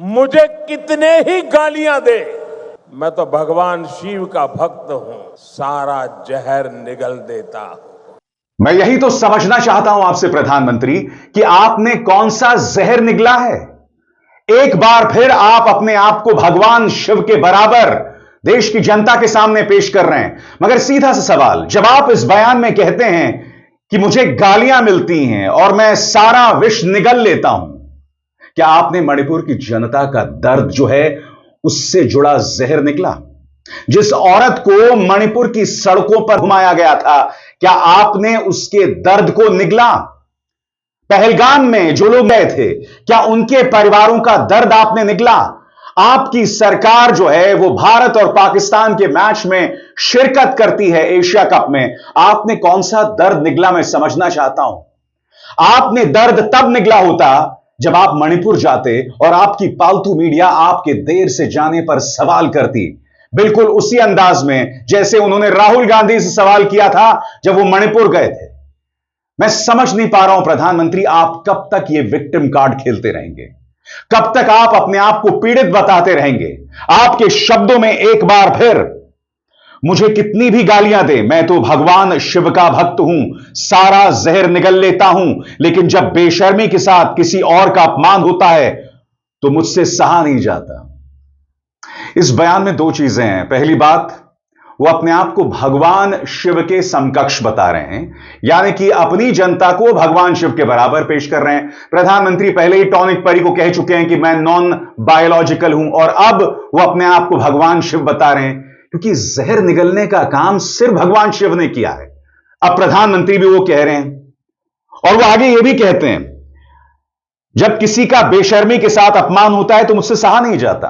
मुझे कितने ही गालियां दे, मैं तो भगवान शिव का भक्त हूं, सारा जहर निगल देता हूं। मैं यही तो समझना चाहता हूं आपसे प्रधानमंत्री कि आपने कौन सा जहर निगला है। एक बार फिर आप अपने आप को भगवान शिव के बराबर देश की जनता के सामने पेश कर रहे हैं। मगर सीधा सा सवाल, जब आप इस बयान में कहते हैं कि मुझे गालियां मिलती हैं और मैं सारा विष निगल लेता हूं, क्या आपने मणिपुर की जनता का दर्द जो है उससे जुड़ा जहर निकला? जिस औरत को मणिपुर की सड़कों पर घुमाया गया था, क्या आपने उसके दर्द को निगला? पहलगाम में जो लोग गए थे, क्या उनके परिवारों का दर्द आपने निगला? आपकी सरकार जो है वो भारत और पाकिस्तान के मैच में शिरकत करती है एशिया कप में, आपने कौन सा दर्द निगला मैं समझना चाहता हूं। आपने दर्द तब निगला होता जब आप मणिपुर जाते और आपकी पालतू मीडिया आपके देर से जाने पर सवाल करती, बिल्कुल उसी अंदाज में जैसे उन्होंने राहुल गांधी से सवाल किया था जब वो मणिपुर गए थे। मैं समझ नहीं पा रहा हूं प्रधानमंत्री, आप कब तक ये विक्टिम कार्ड खेलते रहेंगे? कब तक आप अपने आप को पीड़ित बताते रहेंगे? आपके शब्दों में एक बार फिर, मुझे कितनी भी गालियां दे, मैं तो भगवान शिव का भक्त हूं, सारा जहर निगल लेता हूं, लेकिन जब बेशर्मी के साथ किसी और का अपमान होता है तो मुझसे सहा नहीं जाता। इस बयान में दो चीजें हैं। पहली बात, वो अपने आप को भगवान शिव के समकक्ष बता रहे हैं, यानी कि अपनी जनता को भगवान शिव के बराबर पेश कर रहे हैं। प्रधानमंत्री पहले ही टॉनिक परी को कह चुके हैं कि मैं नॉन बायोलॉजिकल हूं, और अब वो अपने आप को भगवान शिव बता रहे हैं, क्योंकि जहर निगलने का काम सिर्फ भगवान शिव ने किया है। अब प्रधानमंत्री भी वो कह रहे हैं, और वो आगे ये भी कहते हैं, जब किसी का बेशर्मी के साथ अपमान होता है तो मुझसे सहा नहीं जाता।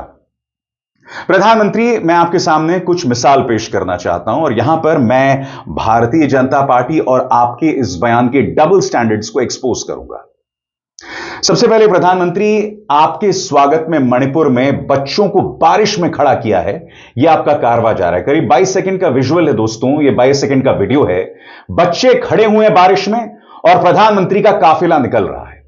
प्रधानमंत्री, मैं आपके सामने कुछ मिसाल पेश करना चाहता हूं, और यहां पर मैं भारतीय जनता पार्टी और आपके इस बयान के डबल स्टैंडर्ड्स को एक्सपोज करूंगा। सबसे पहले प्रधानमंत्री, आपके स्वागत में मणिपुर में बच्चों को बारिश में खड़ा किया है, यह आपका कारवा जा रहा है। करीब 22 सेकंड का विजुअल है दोस्तों, यह 22 सेकंड का वीडियो है। बच्चे खड़े हुए हैं बारिश में और प्रधानमंत्री का काफिला निकल रहा है।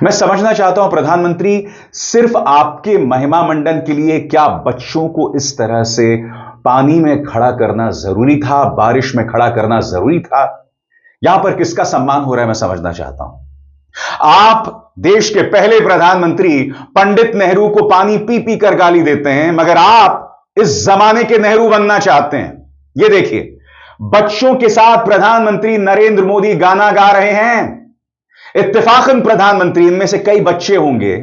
मैं समझना चाहता हूं प्रधानमंत्री, सिर्फ आपके महिमा मंडन के लिए क्या बच्चों को इस तरह से पानी में खड़ा करना जरूरी था, बारिश में खड़ा करना जरूरी था? यहां पर किसका सम्मान हो रहा है मैं समझना चाहता हूं। आप देश के पहले प्रधानमंत्री पंडित नेहरू को पानी पी पी कर गाली देते हैं, मगर आप इस जमाने के नेहरू बनना चाहते हैं। यह देखिए, बच्चों के साथ प्रधानमंत्री नरेंद्र मोदी गाना गा रहे हैं। इत्तेफाकन प्रधानमंत्री, इनमें से कई बच्चे होंगे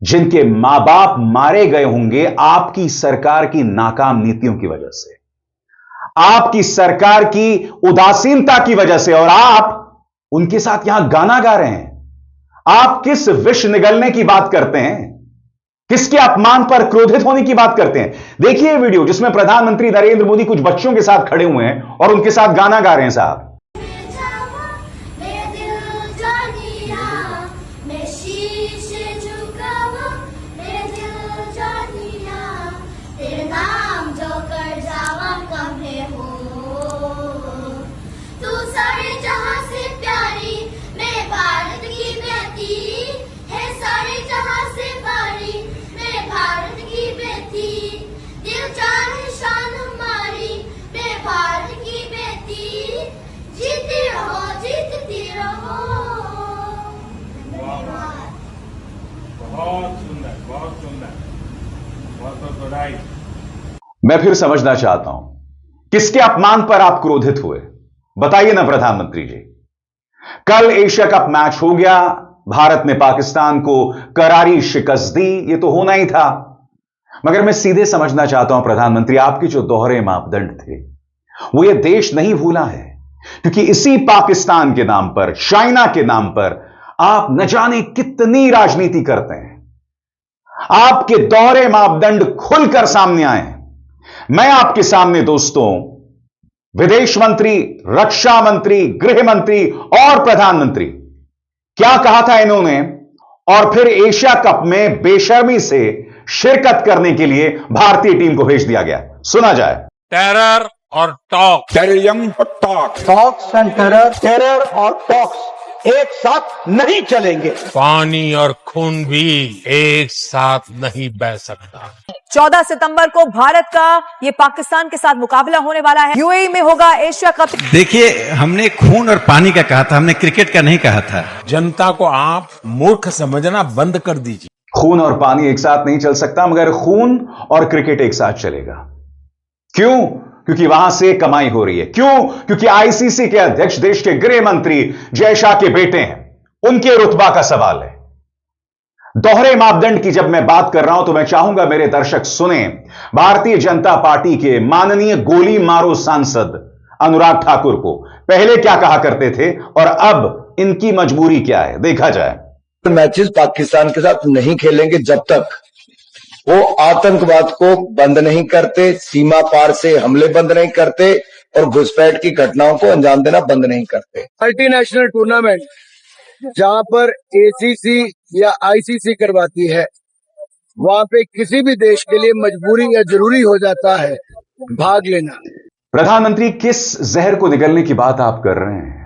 जिनके मां बाप मारे गए होंगे आपकी सरकार की नाकाम नीतियों की वजह से, आपकी सरकार की उदासीनता की वजह से, और आप उनके साथ यहां गाना गा रहे हैं। आप किस विष निगलने की बात करते हैं? किसके अपमान पर क्रोधित होने की बात करते हैं? देखिए वीडियो जिसमें प्रधानमंत्री नरेंद्र मोदी कुछ बच्चों के साथ खड़े हुए हैं और उनके साथ गाना गा रहे हैं। साहब, मैं फिर समझना चाहता हूं, किसके अपमान पर आप क्रोधित हुए? बताइए ना प्रधानमंत्री जी। कल एशिया कप मैच हो गया, भारत ने पाकिस्तान को करारी शिकस्त दी, यह तो होना ही था। मगर मैं सीधे समझना चाहता हूं प्रधानमंत्री, आपके जो दोहरे मापदंड थे वो ये देश नहीं भूला है, क्योंकि इसी पाकिस्तान के नाम पर, चाइना के नाम पर आप न जाने कितनी राजनीति करते हैं। आपके दोहरे मापदंड खुलकर सामने आए। मैं आपके सामने दोस्तों विदेश मंत्री, रक्षा मंत्री, गृह मंत्री और प्रधानमंत्री। क्या कहा था इन्होंने? और फिर एशिया कप में बेशर्मी से शिरकत करने के लिए भारतीय टीम को भेज दिया गया। सुना जाए। टेरर और टॉक, टेररिज्म और टॉक, टॉक्स एंड टेरर और टॉक्स एक साथ नहीं चलेंगे। पानी और खून भी एक साथ नहीं बह सकता। 14 सितंबर को भारत का ये पाकिस्तान के साथ मुकाबला होने वाला है। यूएई में होगा एशिया कप। देखिए, हमने खून और पानी का कहा था, हमने क्रिकेट का नहीं कहा था। जनता को आप मूर्ख समझना बंद कर दीजिए। खून और पानी एक साथ नहीं चल सकता, मगर खून और क्रिकेट एक साथ चलेगा। क्यों? क्योंकि वहां से कमाई हो रही है। क्यों? क्योंकि आईसीसी के अध्यक्ष देश के गृह मंत्री जय शाह के बेटे हैं, उनके रुतबा का सवाल है। दोहरे मापदंड की जब मैं बात कर रहा हूं तो मैं चाहूंगा मेरे दर्शक सुने भारतीय जनता पार्टी के माननीय गोली मारो सांसद अनुराग ठाकुर को। पहले क्या कहा करते थे और अब इनकी मजबूरी क्या है, देखा जाए। मैचेस पाकिस्तान के साथ नहीं खेलेंगे जब तक वो आतंकवाद को बंद नहीं करते, सीमा पार से हमले बंद नहीं करते और घुसपैठ की घटनाओं को अंजाम देना बंद नहीं करते। मल्टीनेशनल टूर्नामेंट जहां पर एसीसी या आईसीसी करवाती है, वहां पे किसी भी देश के लिए मजबूरी या जरूरी हो जाता है भाग लेना। प्रधानमंत्री, किस जहर को निगलने की बात आप कर रहे हैं?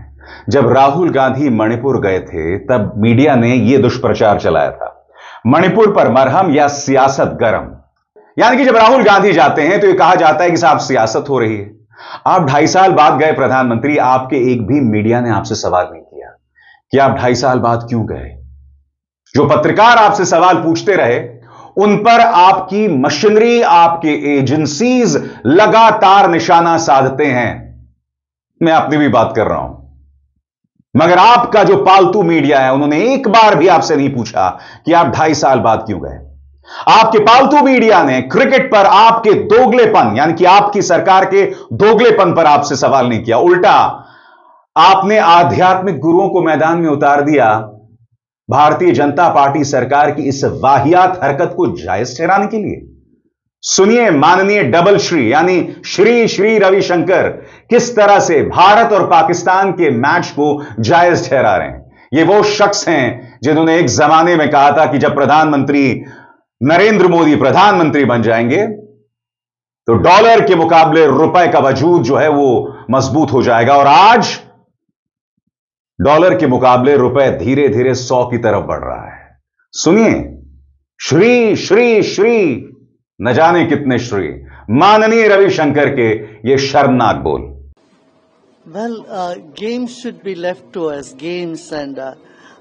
जब राहुल गांधी मणिपुर गए थे तब मीडिया ने यह दुष्प्रचार चलाया था, मणिपुर पर मरहम या सियासत गरम। यानी कि जब राहुल गांधी जाते हैं तो यह कहा जाता है कि साहब सियासत हो रही है। आप 2.5 साल बाद गए प्रधानमंत्री, आपके एक भी मीडिया ने आपसे सवाल नहीं किया कि आप 2.5 साल बाद क्यों गए। जो पत्रकार आपसे सवाल पूछते रहे उन पर आपकी मशीनरी, आपके एजेंसीज लगातार निशाना साधते हैं। मैं अपनी भी बात कर रहा हूं, मगर आपका जो पालतू मीडिया है उन्होंने एक बार भी आपसे नहीं पूछा कि आप 2.5 साल बाद क्यों गए। आपके पालतू मीडिया ने क्रिकेट पर आपके दोगलेपन, यानी कि आपकी सरकार के दोगलेपन पर आपसे सवाल नहीं किया। उल्टा आपने आध्यात्मिक गुरुओं को मैदान में उतार दिया भारतीय जनता पार्टी सरकार की इस वाहियात हरकत को जायज ठहराने के लिए। सुनिए माननीय डबल श्री यानी श्री श्री रविशंकर किस तरह से भारत और पाकिस्तान के मैच को जायज ठहरा रहे हैं। ये वो शख्स हैं जिन्होंने एक जमाने में कहा था कि जब प्रधानमंत्री नरेंद्र मोदी प्रधानमंत्री बन जाएंगे तो डॉलर के मुकाबले रुपए का वजूद जो है वो मजबूत हो जाएगा। और आज डॉलर के मुकाबले रुपए धीरे धीरे 100 की तरफ बढ़ रहा है। सुनिए, श्री श्री श्री न जाने कितने श्री माननीय रविशंकर के ये शर्मनाक बोल। Well, games should be left to us, games, and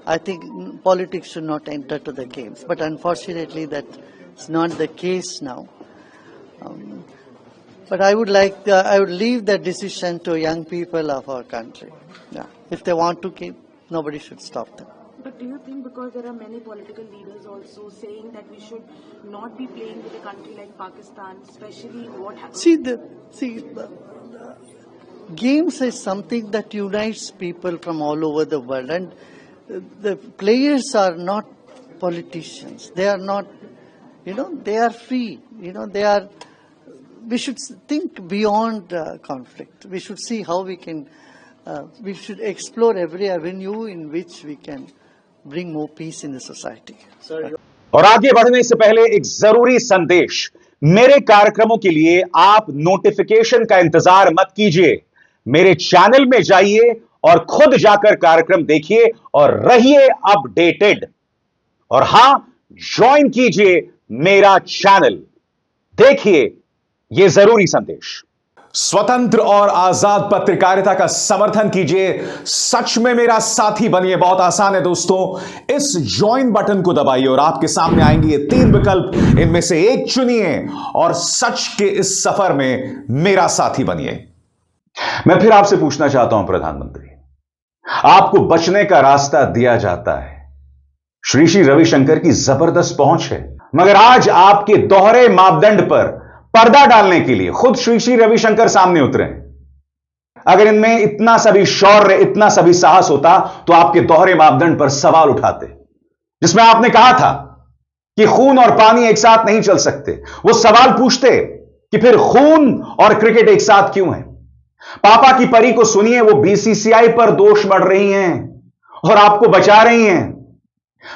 I think politics should not enter to the games. But unfortunately, that's not the case now. But I would leave that decision to young people of our country. Yeah, if they want to keep, nobody should stop them. But do you think because there are many political leaders also saying that we should not be playing with a country like Pakistan, especially what happens? Games is something that unites people from all over the world, and the players are not politicians. They are not, they are free. We should think beyond conflict. We should see how we can. We should explore every avenue in which we can bring more peace in the society. और आगे बढ़ने से पहले एक जरूरी संदेश। मेरे कार्यक्रमों के लिए आप नोटिफिकेशन का इंतजार मत कीजिए, मेरे चैनल में जाइए और खुद जाकर कार्यक्रम देखिए और रहिए अपडेटेड। और हां, ज्वाइन कीजिए मेरा चैनल, देखिए यह जरूरी संदेश। स्वतंत्र और आजाद पत्रकारिता का समर्थन कीजिए, सच में मेरा साथी बनिए। बहुत आसान है दोस्तों, इस ज्वाइन बटन को दबाइए और आपके सामने आएंगे ये 3 विकल्प, इनमें से एक चुनिए और सच के इस सफर में मेरा साथी बनिए। मैं फिर आपसे पूछना चाहता हूं प्रधानमंत्री, आपको बचने का रास्ता दिया जाता है, श्री श्री रविशंकर की जबरदस्त पहुंच है, मगर आज आपके दोहरे मापदंड पर पर्दा डालने के लिए खुद श्री श्री रविशंकर सामने उतरे हैं। अगर इनमें इतना सभी शौर्य, इतना सभी साहस होता तो आपके दोहरे मापदंड पर सवाल उठाते, जिसमें आपने कहा था कि खून और पानी एक साथ नहीं चल सकते। वो सवाल पूछते कि फिर खून और क्रिकेट एक साथ क्यों है। पापा की परी को सुनिए, वो बीसीसीआई पर दोष मढ़ रही हैं और आपको बचा रही हैं।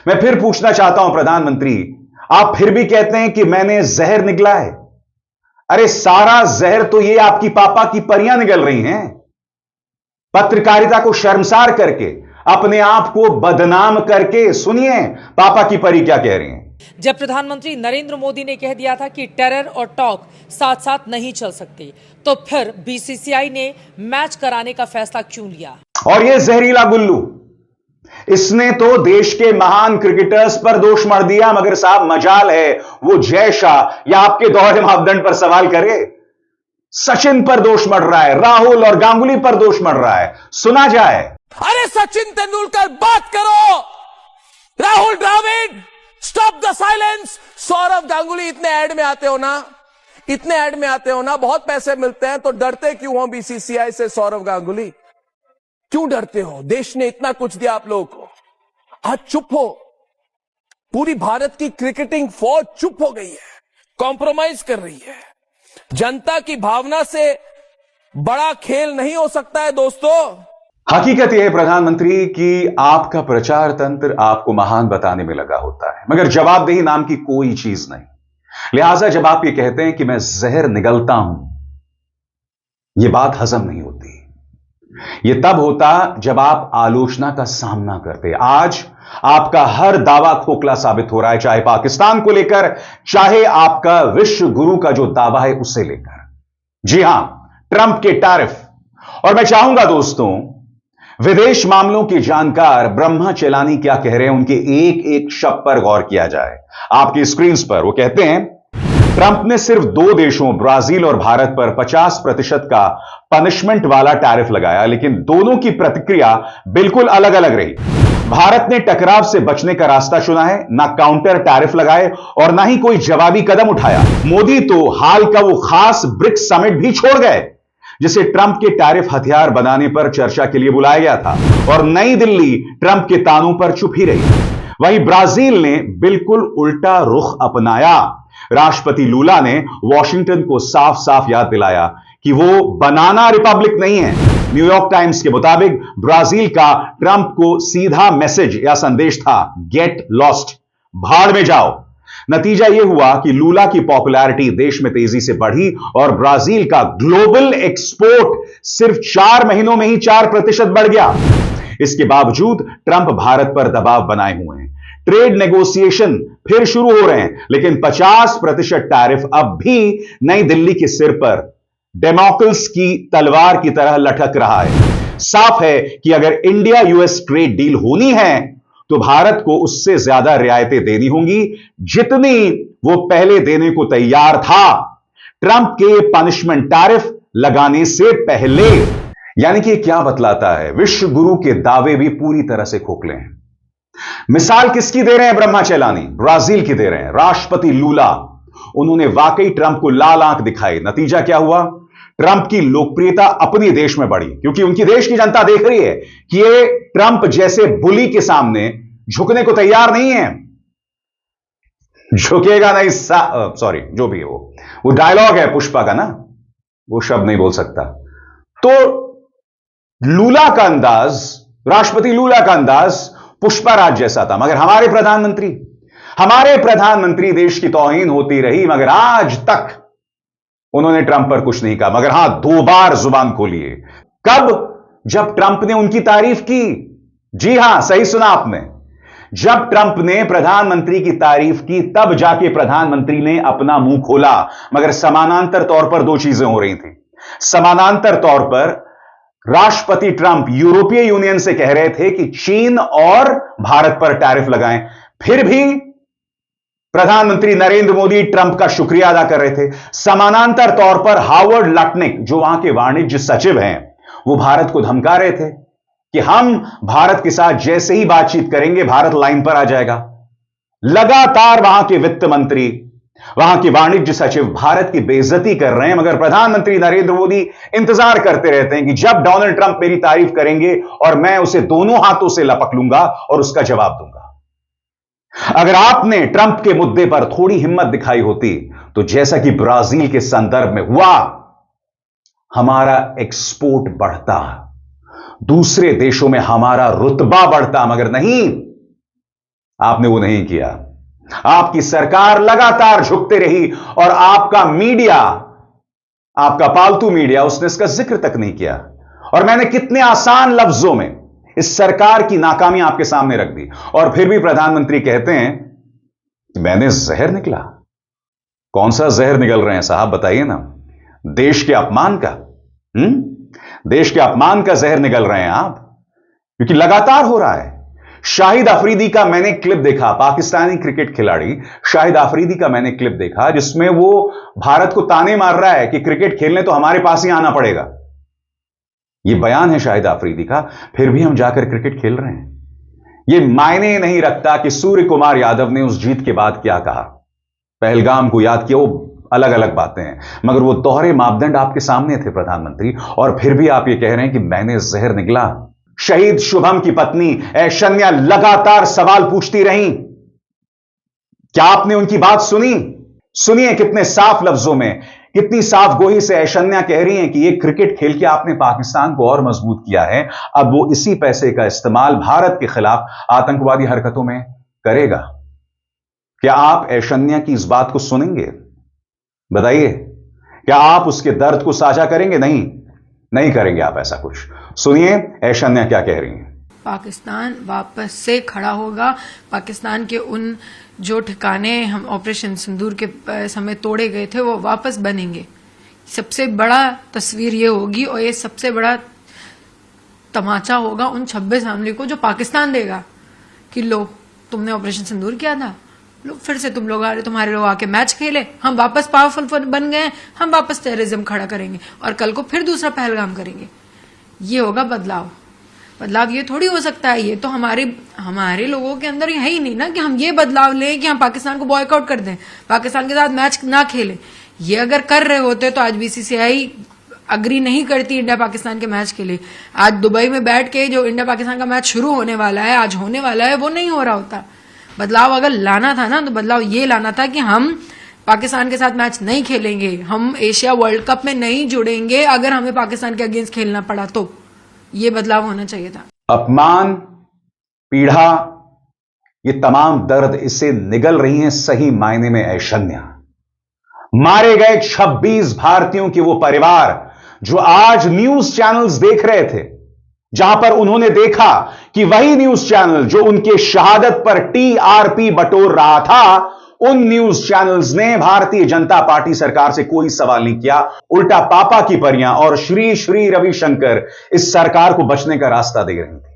मैं फिर पूछना चाहता हूं प्रधानमंत्री, आप फिर भी कहते हैं कि मैंने जहर निगला है। अरे सारा जहर तो ये आपकी पापा की परियां निगल रही हैं। पत्रकारिता को शर्मसार करके, अपने आप को बदनाम करके सुनिए पापा की परी क्या कह रही हैं। जब प्रधानमंत्री नरेंद्र मोदी ने कह दिया था कि टेरर और टॉक साथ साथ नहीं चल सकती, तो फिर बीसीसीआई ने मैच कराने का फैसला क्यों लिया? और ये जहरीला गुल्लू, इसने तो देश के महान क्रिकेटर्स पर दोष मढ़ दिया, मगर साहब मजाल है वो जय शाह या आपके दोहरे मापदंड पर सवाल करे। सचिन पर दोष मढ़ रहा है, राहुल और गांगुली पर दोष मढ़ रहा है, सुना जाए। अरे सचिन तेंदुलकर बात करो, Rahul Dravid stop the silence, Sourav Ganguly इतने ऐड में आते हो ना, बहुत पैसे मिलते हैं, तो डरते क्यों हो बीसीसीआई से? सौरव गांगुली क्यों डरते हो? देश ने इतना कुछ दिया आप लोगों को, आज चुप हो। पूरी भारत की क्रिकेटिंग फौज चुप हो गई है, कॉम्प्रोमाइज कर रही है। जनता की भावना से बड़ा खेल नहीं हो सकता है दोस्तों। हकीकत यह है प्रधानमंत्री कि आपका प्रचार तंत्र आपको महान बताने में लगा होता है, मगर जवाबदेही नाम की कोई चीज नहीं। लिहाजा जब आप ये कहते हैं कि मैं जहर निगलता हूं, यह बात हजम नहीं होती। यह तब होता जब आप आलोचना का सामना करते। आज आपका हर दावा खोखला साबित हो रहा है, चाहे पाकिस्तान को लेकर, चाहे आपका विश्व गुरु का जो दावा है उसे लेकर। जी हां, ट्रंप के टैरिफ। और मैं चाहूंगा दोस्तों, विदेश मामलों के जानकार ब्रह्मा चेलानी क्या कह रहे हैं, उनके एक एक शब्द पर गौर किया जाए। आपकी स्क्रीन पर वो कहते हैं, ट्रंप ने सिर्फ 2 देशों ब्राजील और भारत पर 50% का पनिशमेंट वाला टैरिफ लगाया, लेकिन दोनों की प्रतिक्रिया बिल्कुल अलग अलग रही। भारत ने टकराव से बचने का रास्ता चुना है, ना काउंटर टैरिफ लगाए और ना ही कोई जवाबी कदम उठाया। मोदी तो हाल का वो खास ब्रिक्स समिट भी छोड़ गए, जिसे ट्रंप के टैरिफ हथियार बनाने पर चर्चा के लिए बुलाया गया था, और नई दिल्ली ट्रंप के तानों पर चुप ही रही। वहीं ब्राजील ने बिल्कुल उल्टा रुख अपनाया। राष्ट्रपति लूला ने वॉशिंगटन को साफ साफ याद दिलाया कि वो बनाना रिपब्लिक नहीं है। न्यूयॉर्क टाइम्स के मुताबिक ब्राजील का ट्रंप को सीधा मैसेज या संदेश था, गेट लॉस्ट, भाड़ में जाओ। नतीजा यह हुआ कि लूला की पॉपुलैरिटी देश में तेजी से बढ़ी और ब्राजील का ग्लोबल एक्सपोर्ट सिर्फ 4 महीनों में ही 4% बढ़ गया। इसके बावजूद ट्रंप भारत पर दबाव बनाए हुए हैं। ट्रेड नेगोशिएशन फिर शुरू हो रहे हैं, लेकिन 50% टैरिफ अब भी नई दिल्ली के सिर पर डेमोक्रेट्स की तलवार की तरह लटक रहा है। साफ है कि अगर इंडिया यूएस ट्रेड डील होनी है तो भारत को उससे ज्यादा रियायतें देनी होंगी जितनी वो पहले देने को तैयार था ट्रंप के पनिशमेंट टैरिफ लगाने से पहले। यानी कि क्या बतलाता है, विश्व गुरु के दावे भी पूरी तरह से खोखले हैं। मिसाल किसकी दे रहे हैं ब्रह्मा चेलानी? ब्राजील की दे रहे हैं। राष्ट्रपति लूला, उन्होंने वाकई ट्रंप को लाल आंख दिखाई। नतीजा क्या हुआ? ट्रंप की लोकप्रियता अपने देश में बढ़ी, क्योंकि उनकी देश की जनता देख रही है कि ये ट्रंप जैसे बुली के सामने झुकने को तैयार नहीं है। झुकेगा नहीं, सॉरी जो भी है वो डायलॉग है पुष्पा का ना, वो शब्द नहीं बोल सकता। तो लूला का अंदाज, राष्ट्रपति लूला का अंदाज पुष्पा राज जैसा था, मगर हमारे प्रधानमंत्री देश की तौहीन होती रही, मगर आज तक उन्होंने ट्रंप पर कुछ नहीं कहा। मगर हां, 2 बार जुबान खोली है। कब? जब ट्रंप ने उनकी तारीफ की। जी हां, सही सुना आपने। जब ट्रंप ने प्रधानमंत्री की तारीफ की, तब जाके प्रधानमंत्री ने अपना मुंह खोला। मगर समानांतर तौर पर 2 चीजें हो रही थी। समानांतर तौर पर राष्ट्रपति ट्रंप यूरोपीय यूनियन से कह रहे थे कि चीन और भारत पर टैरिफ लगाएं, फिर भी प्रधानमंत्री नरेंद्र मोदी ट्रंप का शुक्रिया अदा कर रहे थे। समानांतर तौर पर हावर्ड लटनिक, जो वहां के वाणिज्य सचिव हैं, वो भारत को धमका रहे थे कि हम भारत के साथ जैसे ही बातचीत करेंगे भारत लाइन पर आ जाएगा। लगातार वहां के वित्त मंत्री, वहां के वाणिज्य सचिव भारत की बेइज्जती कर रहे हैं, मगर प्रधानमंत्री नरेंद्र मोदी इंतजार करते रहते हैं कि जब डोनाल्ड ट्रंप मेरी तारीफ करेंगे और मैं उसे दोनों हाथों से लपक लूंगा और उसका जवाब दूंगा। अगर आपने ट्रंप के मुद्दे पर थोड़ी हिम्मत दिखाई होती तो जैसा कि ब्राजील के संदर्भ में हुआ, हमारा एक्सपोर्ट बढ़ता, दूसरे देशों में हमारा रुतबा बढ़ता, मगर नहीं, आपने वो नहीं किया। आपकी सरकार लगातार झुकते रही और आपका मीडिया, आपका पालतू मीडिया, उसने इसका जिक्र तक नहीं किया। और मैंने कितने आसान लफ्जों में इस सरकार की नाकामी आपके सामने रख दी, और फिर भी प्रधानमंत्री कहते हैं कि मैंने जहर निकला। कौन सा जहर निकल रहे हैं साहब, बताइए ना। देश के अपमान का, देश के अपमान का जहर निकल रहे हैं आप, क्योंकि लगातार हो रहा है। शाहिद अफरीदी का मैंने क्लिप देखा, पाकिस्तानी क्रिकेट खिलाड़ी शाहिद अफरीदी का मैंने क्लिप देखा, जिसमें वो भारत को ताने मार रहा है कि क्रिकेट खेलने तो हमारे पास ही आना पड़ेगा। ये बयान है शाहिद अफरीदी का, फिर भी हम जाकर क्रिकेट खेल रहे हैं। ये मायने नहीं रखता कि सूर्य कुमार यादव ने उस जीत के बाद क्या कहा, पहलगाम को याद किया, वो अलग अलग बातें हैं, मगर वो दोहरे मापदंड आपके सामने थे प्रधानमंत्री, और फिर भी आप ये कह रहे हैं कि मैंने जहर निगला। शहीद शुभम की पत्नी ऐशन्या लगातार सवाल पूछती रहीं, क्या आपने उनकी बात सुनी? सुनिए कितने साफ लफ्जों में, कितनी साफ गोही से ऐशन्या कह रही हैं कि ये क्रिकेट खेल के आपने पाकिस्तान को और मजबूत किया है, अब वो इसी पैसे का इस्तेमाल भारत के खिलाफ आतंकवादी हरकतों में करेगा। क्या आप ऐशन्या की इस बात को सुनेंगे? बताइए, क्या आप उसके दर्द को साझा करेंगे? नहीं करेंगे आप ऐसा कुछ। सुनिए ऐशन्या क्या कह रही हैं। पाकिस्तान वापस से खड़ा होगा। पाकिस्तान के उन जो ठिकाने हम ऑपरेशन सिंदूर के समय तोड़े गए थे वो वापस बनेंगे। सबसे बड़ा तस्वीर ये होगी और ये सबसे बड़ा तमाचा होगा उन 26 हमले को जो पाकिस्तान देगा कि लो तुमने ऑपरेशन सिंदूर किया था, लो फिर से तुम्हारे लोग आके मैच खेले, हम वापस पावरफुल बन गए, हम वापस टेररिज्म खड़ा करेंगे और कल को फिर दूसरा पहलगाम करेंगे। ये होगा बदलाव। बदलाव ये थोड़ी हो सकता है, ये तो हमारे लोगों के अंदर है ही नहीं ना कि हम ये बदलाव लें कि हम पाकिस्तान को बॉयकआउट कर दें, पाकिस्तान के साथ मैच ना खेलें। ये अगर कर रहे होते तो आज बीसीसीआई अग्री नहीं करती इंडिया पाकिस्तान के मैच के लिए। आज दुबई में बैठ के जो इंडिया पाकिस्तान का मैच शुरू होने वाला है, आज होने वाला है, वो नहीं हो रहा होता। बदलाव अगर लाना था ना तो बदलाव ये लाना था कि हम पाकिस्तान के साथ मैच नहीं खेलेंगे, हम एशिया वर्ल्ड कप में नहीं जुड़ेंगे अगर हमें पाकिस्तान के अगेंस्ट खेलना पड़ा, तो ये बदलाव होना चाहिए था। अपमान, पीड़ा, ये तमाम दर्द इससे निगल रही हैं सही मायने में ऐशन्या। मारे गए 26 भारतीयों के वो परिवार जो आज न्यूज चैनल्स देख रहे थे, जहां पर उन्होंने देखा कि वही न्यूज चैनल जो उनके शहादत पर टीआरपी बटोर रहा था, उन न्यूज चैनल्स ने भारतीय जनता पार्टी सरकार से कोई सवाल नहीं किया, उल्टा पापा की परियां और श्री श्री रविशंकर इस सरकार को बचने का रास्ता दे रही थी।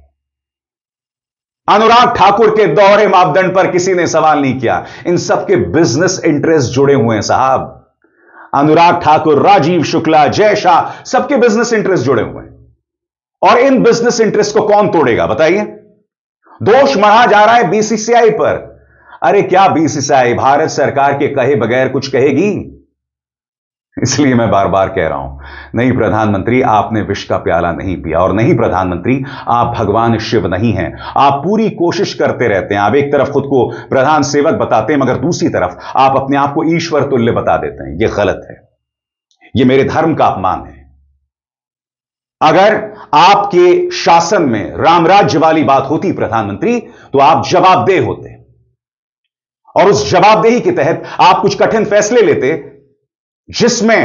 अनुराग ठाकुर के दोहरे मापदंड पर किसी ने सवाल नहीं किया। इन सबके बिजनेस इंटरेस्ट जुड़े हुए हैं साहब। अनुराग ठाकुर, राजीव शुक्ला, जय शाह, सबके बिजनेस इंटरेस्ट जुड़े हुए हैं, और इन बिजनेस इंटरेस्ट को कौन तोड़ेगा बताइए? दोष मढ़ा जा रहा है बीसीसीआई पर। अरे क्या बीसीसीआई भारत सरकार के कहे बगैर कुछ कहेगी? इसलिए मैं बार बार कह रहा हूं, नहीं प्रधानमंत्री, आपने विष का प्याला नहीं पिया, और नहीं प्रधानमंत्री, आप भगवान शिव नहीं हैं। आप पूरी कोशिश करते रहते हैं, आप एक तरफ खुद को प्रधान सेवक बताते हैं, मगर दूसरी तरफ आप अपने आप को ईश्वर तुल्य बता देते हैं। यह गलत है, यह मेरे धर्म का अपमान है। अगर आपके शासन में रामराज्य वाली बात होती प्रधानमंत्री, तो आप जवाबदेह होते, और उस जवाबदेही के तहत आप कुछ कठिन फैसले लेते जिसमें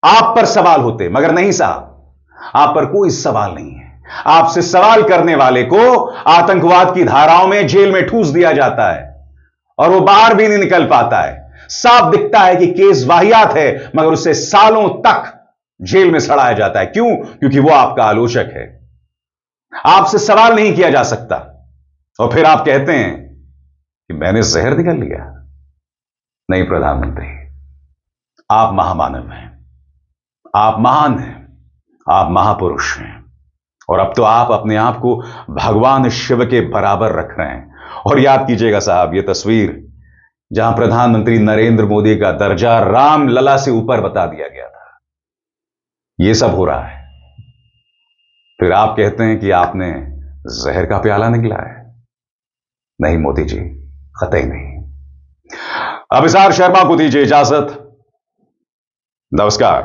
आप पर सवाल होते, मगर नहीं साहब, आप पर कोई सवाल नहीं है। आपसे सवाल करने वाले को आतंकवाद की धाराओं में जेल में ठूस दिया जाता है और वो बाहर भी नहीं निकल पाता है। साफ दिखता है कि केस वाहियात है, मगर उसे सालों तक जेल में सड़ाया जाता है। क्यों? क्योंकि वो आपका आलोचक है, आपसे सवाल नहीं किया जा सकता, और फिर आप कहते हैं कि मैंने जहर निगल लिया। नहीं प्रधानमंत्री, आप महामानव हैं, आप महान हैं, आप महापुरुष हैं, और अब तो आप अपने आप को भगवान शिव के बराबर रख रहे हैं। और याद कीजिएगा साहब, यह तस्वीर जहां प्रधानमंत्री नरेंद्र मोदी का दर्जा राम लला से ऊपर बता दिया गया था, यह सब हो रहा है, फिर आप कहते हैं कि आपने जहर का प्याला निगला है। नहीं मोदी जी, कतई नहीं। अभिसार शर्मा को दीजिए इजाजत। नमस्कार।